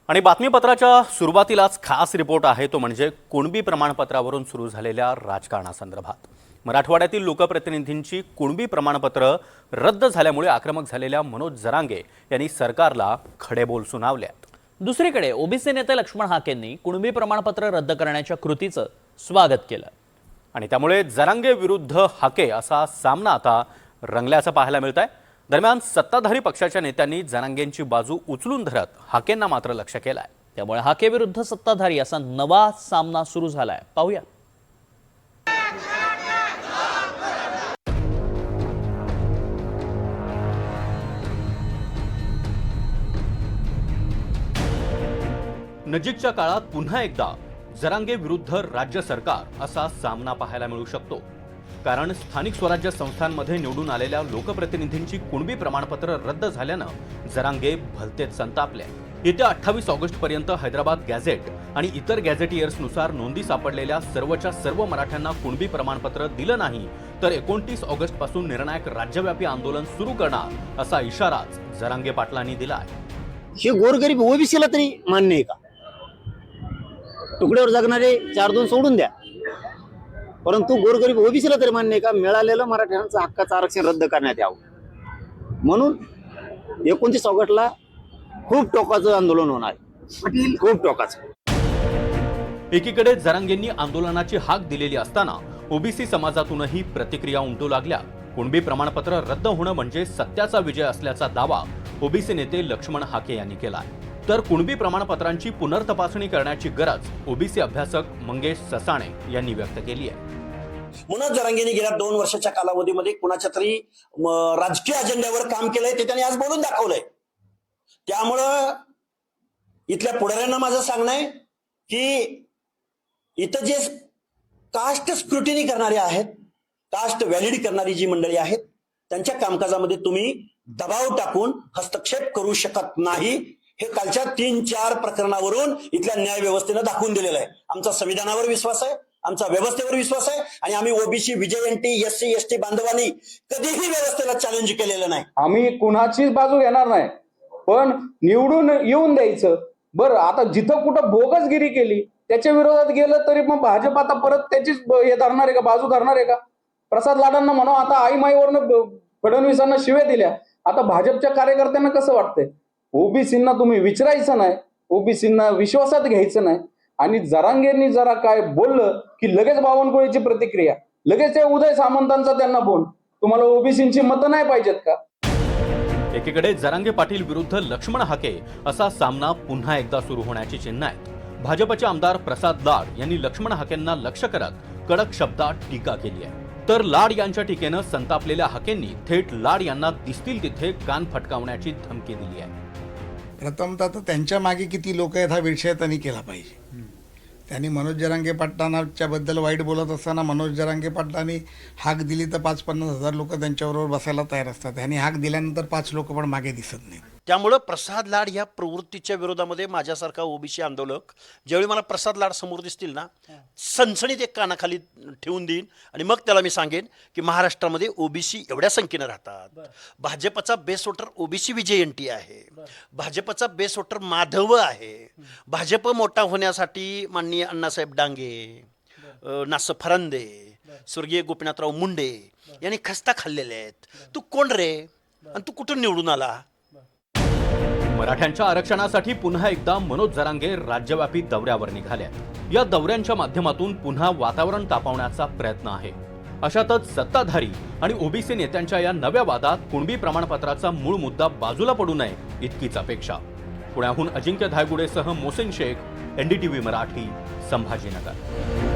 आणि बातमीपत्राच्या सुरुवातीलाच खास रिपोर्ट आहे तो म्हणजे कुणबी प्रमाणपत्रावरून सुरू झालेल्या राजकारणासंदर्भात। मराठवाड्यातील लोकप्रतिनिधींची कुणबी प्रमाणपत्र रद्द झाल्यामुळे आक्रमक झालेल्या मनोज जरांगे यांनी सरकारला खडेबोल सुनावलेत। दुसरीकडे ओबीसी नेते लक्ष्मण हाकेंनी कुणबी प्रमाणपत्र रद्द करण्याच्या कृतीचं स्वागत केलं आणि त्यामुळे जरांगे विरुद्ध हाके असा सामना आता रंगल्याचं पाहायला मिळतंय। दरम्यान सत्ताधारी पक्षाच्या नेत्यांनी जरांगेंची बाजू उचलून धरत हाकेंना मात्र लक्ष केलंय। त्यामुळे हाके विरुद्ध सत्ताधारी असा नवा सामना सुरू झालाय, पाहूया। नजीकच्या काळात पुन्हा एकदा जरांगे विरुद्ध राज्य सरकार असा सामना पाहायला मिळू शकतो। कारण स्थानिक स्वराज्य संस्थांमध्ये निवडून आलेल्या लोकप्रतिनिधींची कुणबी प्रमाणपत्र रद्द झाल्यानं जरांगे भलतेच संतापले। येत्या 28 ऑगस्ट पर्यंत हैदराबाद गॅझेट आणि इतर गॅझेटियर्सनुसार नोंदी सापडलेल्या सर्वच्या सर्व मराठ्यांना कुणबी प्रमाणपत्र दिलं नाही तर 29 ऑगस्ट पासून निर्णायक राज्यव्यापी आंदोलन सुरू करणार असा इशाराच जरांगे पाटलांनी दिलाय। हे गोरगरीब ओबीसीला तरी मान्य आहे का? तुकड्यावर जगणारे 4-2 सोडून द्या, परंतु गोरगरीब ओबीसीला तरी मान्य आहे का मिळालेलं मराठ्यांचं हक्काचं आरक्षण रद्द करण्यात यावं? म्हणून 29 ऑगस्टला खूप टोकाचं आंदोलन होणार आहे, खूप टोकाचं। एकीकडे जरांगेंनी आंदोलनाची हाक दिलेली असताना ओबीसी समाजातूनही प्रतिक्रिया उमटू लागल्या। कुणबी प्रमाणपत्र रद्द होणं म्हणजे सत्याचा विजय असल्याचा दावा ओबीसी नेते लक्ष्मण हाके यांनी केलाय। तर कुणबी प्रमाणपत्रांची पुनर्तपासणी करण्याची गरज ओबीसी अभ्यासक मंगेश ससाणे यांनी व्यक्त केली आहे। मनोज जरांगेंनी गेल्या 2 वर्षाच्या कालावधीमध्ये कुणाच्या तरी राजकीय अजेंड्यावर काम केलंय, ते त्यांनी आज बोलून दाखवलंय। त्यामुळं इथल्या पुढाऱ्यांना माझं सांगणं आहे की इथं जे कास्ट स्क्रुटिनी करणारे आहेत, कास्ट व्हॅलिड करणारी जी मंडळी आहेत, त्यांच्या कामकाजामध्ये तुम्ही दबाव टाकून हस्तक्षेप करू शकत नाही। हे कालच्या 3-4 प्रकरणावरून इथल्या न्याय व्यवस्थेनं दाखवून दिलेलं आहे। आमचा संविधानावर विश्वास आहे, आमचा व्यवस्थेवर विश्वास आहे आणि आम्ही ओबीसी विजयंती एससी एसटी बांधवांनी कधीही व्यवस्थेला चॅलेंज केलेलं नाही। आम्ही कुणाचीच बाजू घेणार नाही, पण निवडून येऊन द्यायचं। बरं, आता जिथं कुठं बोगसगिरी केली त्याच्या विरोधात गेलं तरी मग भाजप आता परत त्याचीच हे धरणार आहे का, बाजू धरणार आहे का? प्रसाद लाडांना म्हणा आता आईमाईवरनं फडणवीसांना शिव्या दिल्या, आता भाजपच्या कार्यकर्त्यांना कसं वाटतंय? ओबीसींना तुम्ही विचारायचं नाही, ओबीसींना विश्वासात घ्यायचं नाही। आणि जरांगेंनी जरा काय बोललं की लगेच बावनकुळेची प्रतिक्रिया, लगेच त्या उदय सामंतांचा त्यांना फोन, तुम्हाला ओबीसींची मतं नाही पाहिजेत का? एकीकडे जरांगे पाटील विरुद्ध लक्ष्मण हाके असा सामना पुन्हा एकदा सुरू होण्याची चिन्ह आहेत। भाजपचे आमदार प्रसाद लाड यांनी लक्ष्मण हाकेंना लक्ष करत कडक शब्दात टीका केली आहे। तर लाड यांच्या टीकेनं संतापलेल्या हाकेंनी थेट लाड यांना दिसतील तिथे कान फटकावण्याची धमकी दिली आहे। प्रथमतः तर त्यांच्या मागे किती लोक आहेत हा विषय त्यांनी केला पाहिजे। त्यांनी मनोज जरांगे पाटलांच्या बद्दल वाईट बोलत असताना मनोज जरांगे पाटलांनी हाक दिली तर 5-50 हजार लोक त्यांच्याबरोबर बसायला तयार असतात, त्यांनी हाक दिल्यानंतर 5 लोक पण मागे दिसत नाही। त्यामुळं प्रसाद लाड ह्या प्रवृत्तीच्या विरोधामध्ये माझ्यासारखा ओबीसी आंदोलक ज्यावेळी मला प्रसाद लाड समोर दिसतील ना, सणसणीत एक कानाखाली ठेवून देईन आणि मग त्याला मी सांगेन की महाराष्ट्रामध्ये ओबीसी एवढ्या संख्येनं राहतात। भाजपचा बेस वोटर ओबीसी विजयंती आहे, भाजपचा बेस वोटर माधव आहे। भाजप मोठा होण्यासाठी माननीय अण्णासाहेब डांगे, नास फरंदे, स्वर्गीय गोपीनाथराव मुंडे यांनी खस्ता खाल्लेले आहेत। तू कोण रे आणि तू कुठून निवडून आला? मराठ्यांच्या आरक्षणासाठी पुन्हा एकदा मनोज जरांगे राज्यव्यापी दौऱ्यावर निघाले। या दौऱ्यांच्या माध्यमातून पुन्हा वातावरण तापवण्याचा प्रयत्न आहे। अशातच सत्ताधारी आणि ओबीसी नेत्यांच्या या नव्या वादात कुणबी प्रमाणपत्राचा मूळ मुद्दा बाजूला पडू नये इतकीच अपेक्षा। पुण्याहून अजिंक्य धायगुडेसह मोहसिन शेख, NDTV मराठी, संभाजीनगर।